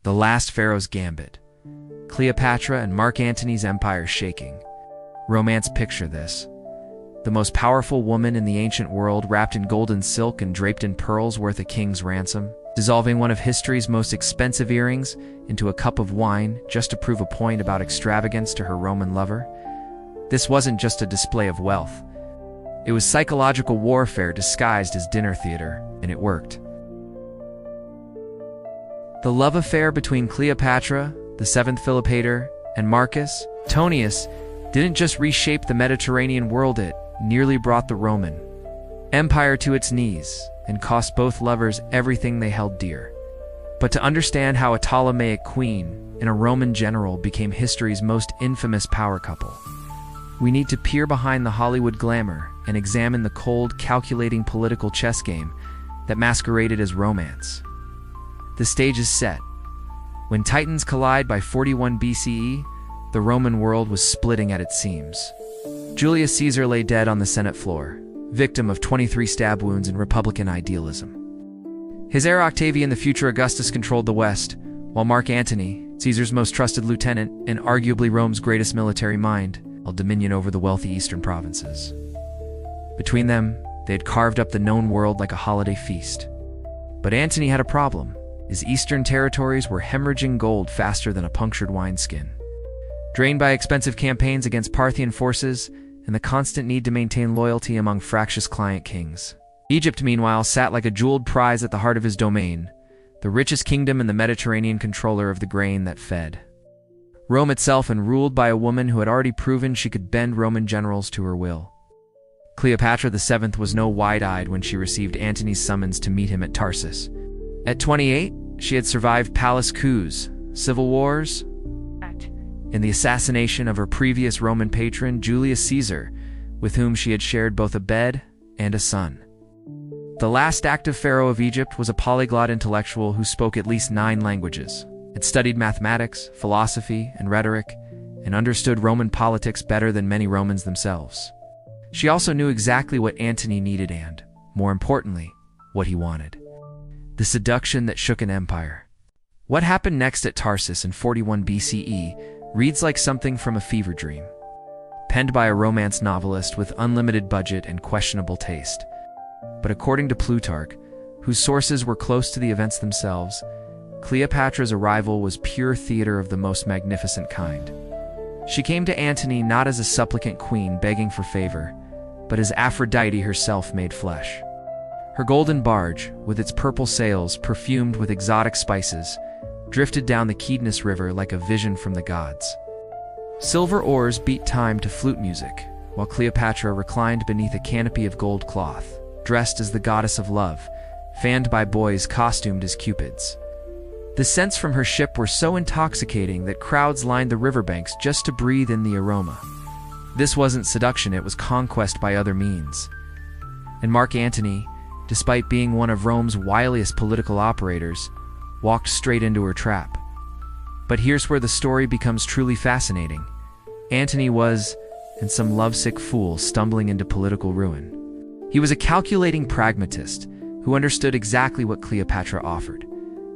The Last Pharaoh's Gambit. Cleopatra and Mark Antony's empire shaking. Romance, picture this. The most powerful woman in the ancient world, wrapped in golden silk and draped in pearls worth a king's ransom, dissolving one of history's most expensive earrings into a cup of wine just to prove a point about extravagance to her Roman lover. This wasn't just a display of wealth. It was psychological warfare disguised as dinner theater, and it worked. The love affair between Cleopatra, the seventh Philopator, and Marcus Antonius didn't just reshape the Mediterranean world, it nearly brought the Roman Empire to its knees and cost both lovers everything they held dear. But to understand how a Ptolemaic queen and a Roman general became history's most infamous power couple, we need to peer behind the Hollywood glamour and examine the cold, calculating political chess game that masqueraded as romance. The stage is set. When Titans collide by 41 BCE, the Roman world was splitting at its seams. Julius Caesar lay dead on the Senate floor, victim of 23 stab wounds and Republican idealism. His heir Octavian, the future Augustus, controlled the West, while Mark Antony, Caesar's most trusted lieutenant and arguably Rome's greatest military mind, held dominion over the wealthy eastern provinces. Between them, they had carved up the known world like a holiday feast. But Antony had a problem. His eastern territories were hemorrhaging gold faster than a punctured wineskin. Drained by expensive campaigns against Parthian forces and the constant need to maintain loyalty among fractious client kings. Egypt, meanwhile, sat like a jeweled prize at the heart of his domain, the richest kingdom in the Mediterranean, controller of the grain that fed Rome itself, and ruled by a woman who had already proven she could bend Roman generals to her will. Cleopatra VII was no wide-eyed when she received Antony's summons to meet him at Tarsus. At 28, she had survived palace coups, civil wars, and the assassination of her previous Roman patron, Julius Caesar, with whom she had shared both a bed and a son. The last active pharaoh of Egypt was a polyglot intellectual who spoke at least 9 languages, had studied mathematics, philosophy, and rhetoric, and understood Roman politics better than many Romans themselves. She also knew exactly what Antony needed and, more importantly, what he wanted. The seduction that shook an empire. What happened next at Tarsus in 41 BCE reads like something from a fever dream. Penned by a romance novelist with unlimited budget and questionable taste. But according to Plutarch, whose sources were close to the events themselves, Cleopatra's arrival was pure theater of the most magnificent kind. She came to Antony not as a supplicant queen begging for favor, but as Aphrodite herself made flesh. Her golden barge, with its purple sails perfumed with exotic spices, drifted down the Cydnus River like a vision from the gods. Silver oars beat time to flute music, while Cleopatra reclined beneath a canopy of gold cloth, dressed as the goddess of love, fanned by boys costumed as cupids. The scents from her ship were so intoxicating that crowds lined the riverbanks just to breathe in the aroma. This wasn't seduction, it was conquest by other means. And Mark Antony, despite being one of Rome's wiliest political operators, walked straight into her trap. But here's where the story becomes truly fascinating. Antony was, and some lovesick fool stumbling into political ruin. He was a calculating pragmatist who understood exactly what Cleopatra offered.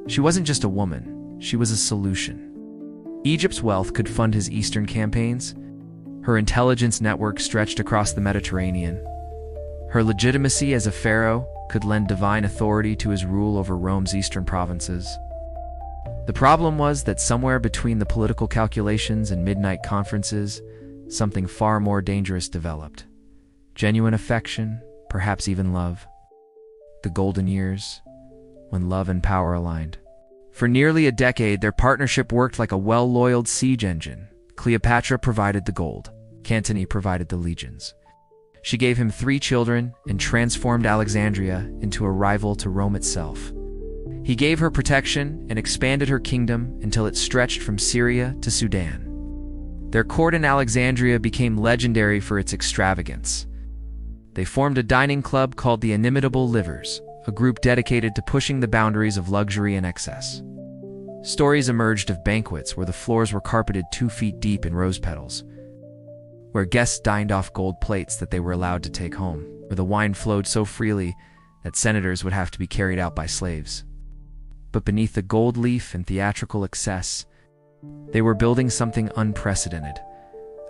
She wasn't just a woman, she was a solution. Egypt's wealth could fund his eastern campaigns. Her intelligence network stretched across the Mediterranean. Her legitimacy as a pharaoh could lend divine authority to his rule over Rome's eastern provinces. The problem was that somewhere between the political calculations and midnight conferences, something far more dangerous developed. Genuine affection, perhaps even love. The golden years, when love and power aligned. For nearly a decade, their partnership worked like a well-oiled siege engine. Cleopatra provided the gold. Antony provided the legions. She gave him 3 children and transformed Alexandria into a rival to Rome itself. He gave her protection and expanded her kingdom until it stretched from Syria to Sudan. Their court in Alexandria became legendary for its extravagance. They formed a dining club called the Inimitable Livers, a group dedicated to pushing the boundaries of luxury and excess. Stories emerged of banquets where the floors were carpeted 2 feet deep in rose petals, where guests dined off gold plates that they were allowed to take home, where the wine flowed so freely that senators would have to be carried out by slaves. but beneath the gold leaf and theatrical excess, they were building something unprecedented.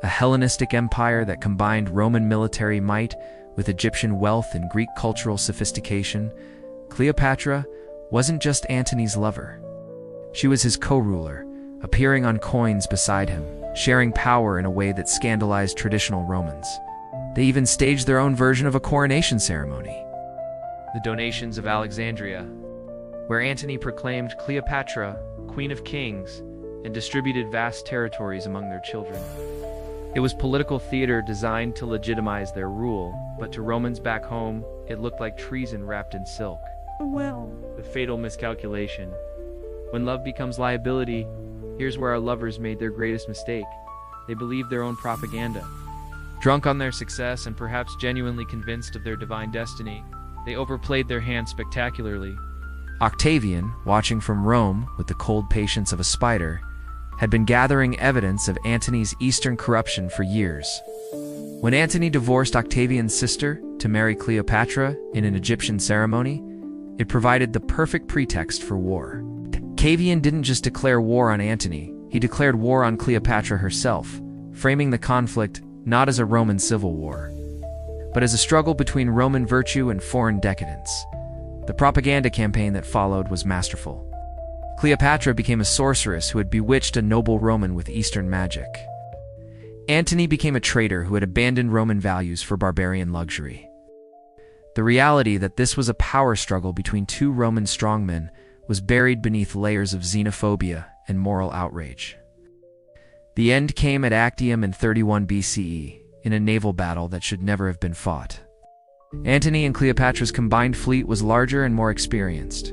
A Hellenistic empire that combined Roman military might with Egyptian wealth and Greek cultural sophistication. Cleopatra wasn't just Antony's lover. She was his co-ruler, appearing on coins beside him, sharing power in a way that scandalized traditional Romans. They even staged their own version of a coronation ceremony, the Donations of Alexandria, where Antony proclaimed Cleopatra Queen of Kings and distributed vast territories among their children. It was political theater designed to legitimize their rule, but to Romans back home, it looked like treason wrapped in silk. The fatal miscalculation. When love becomes liability, here's where our lovers made their greatest mistake. They believed their own propaganda. Drunk on their success and perhaps genuinely convinced of their divine destiny, they overplayed their hand spectacularly. Octavian, watching from Rome with the cold patience of a spider, had been gathering evidence of Antony's Eastern corruption for years. When Antony divorced Octavian's sister to marry Cleopatra in an Egyptian ceremony, it provided the perfect pretext for war. Octavian didn't just declare war on Antony, he declared war on Cleopatra herself, framing the conflict not as a Roman civil war, but as a struggle between Roman virtue and foreign decadence. The propaganda campaign that followed was masterful. Cleopatra became a sorceress who had bewitched a noble Roman with Eastern magic. Antony became a traitor who had abandoned Roman values for barbarian luxury. The reality that this was a power struggle between two Roman strongmen was buried beneath layers of xenophobia and moral outrage. The end came at Actium in 31 BCE, in a naval battle that should never have been fought. Antony and Cleopatra's combined fleet was larger and more experienced,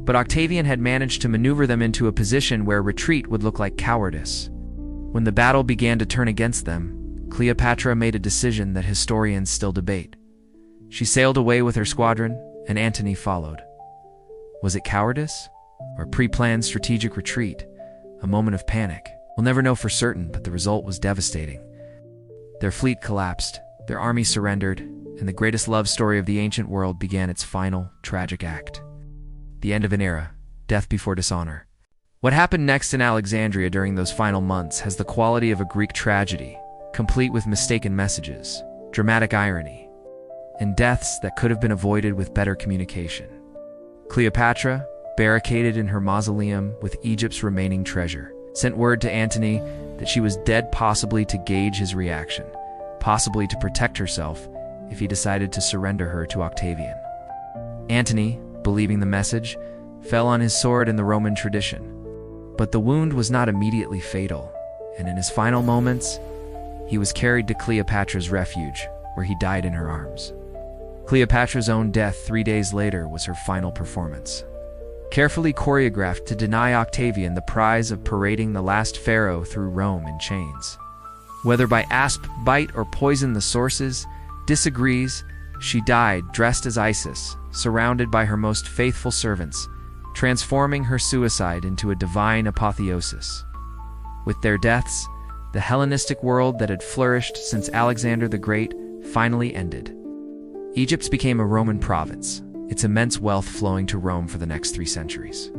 but Octavian had managed to maneuver them into a position where retreat would look like cowardice. When the battle began to turn against them, Cleopatra made a decision that historians still debate. She sailed away with her squadron, and Antony followed. Was it cowardice? Or pre-planned strategic retreat? A moment of panic? We'll never know for certain, but the result was devastating. Their fleet collapsed, their army surrendered, and the greatest love story of the ancient world began its final, tragic act. The end of an era, death before dishonor. What happened next in Alexandria during those final months has the quality of a Greek tragedy, complete with mistaken messages, dramatic irony, and deaths that could have been avoided with better communication. Cleopatra, barricaded in her mausoleum with Egypt's remaining treasure, sent word to Antony that she was dead, possibly to gauge his reaction, possibly to protect herself if he decided to surrender her to Octavian. Antony, believing the message, fell on his sword in the Roman tradition. But the wound was not immediately fatal, and in his final moments, he was carried to Cleopatra's refuge, where he died in her arms. Cleopatra's own death 3 days later was her final performance, carefully choreographed to deny Octavian the prize of parading the last pharaoh through Rome in chains. Whether by asp bite or poison, the sources disagrees. She died dressed as Isis, surrounded by her most faithful servants, transforming her suicide into a divine apotheosis. With their deaths, the Hellenistic world that had flourished since Alexander the Great finally ended. Egypt became a Roman province, its immense wealth flowing to Rome for the next 3 centuries.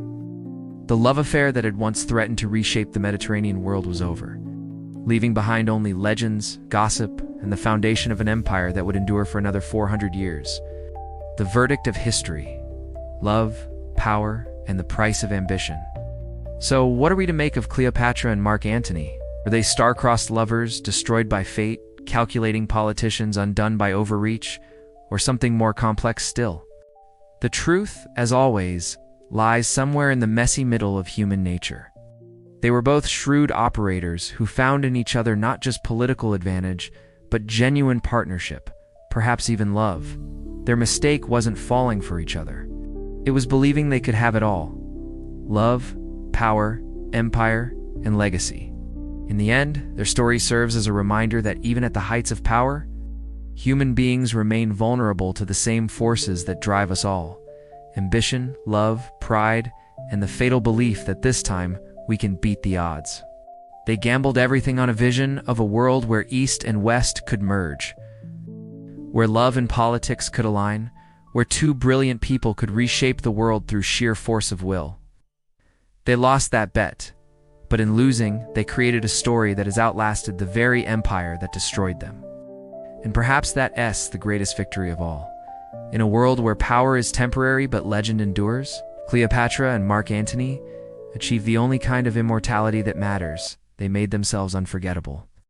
The love affair that had once threatened to reshape the Mediterranean world was over, leaving behind only legends, gossip, and the foundation of an empire that would endure for another 400 years. The verdict of history: love, power, and the price of ambition. So, what are we to make of Cleopatra and Mark Antony? Were they star-crossed lovers, destroyed by fate, calculating politicians undone by overreach, or something more complex still? The truth, as always, lies somewhere in the messy middle of human nature. They were both shrewd operators who found in each other not just political advantage, but genuine partnership, perhaps even love. Their mistake wasn't falling for each other. It was believing they could have it all: love, power, empire, and legacy. In the end, their story serves as a reminder that even at the heights of power, human beings remain vulnerable to the same forces that drive us all: ambition, love, pride, and the fatal belief that this time we can beat the odds. They gambled everything on a vision of a world where East and West could merge, where love and politics could align, where two brilliant people could reshape the world through sheer force of will. They lost that bet, but in losing, they created a story that has outlasted the very empire that destroyed them. And perhaps that's the greatest victory of all. In a world where power is temporary but legend endures, Cleopatra and Mark Antony achieved the only kind of immortality that matters. They made themselves unforgettable.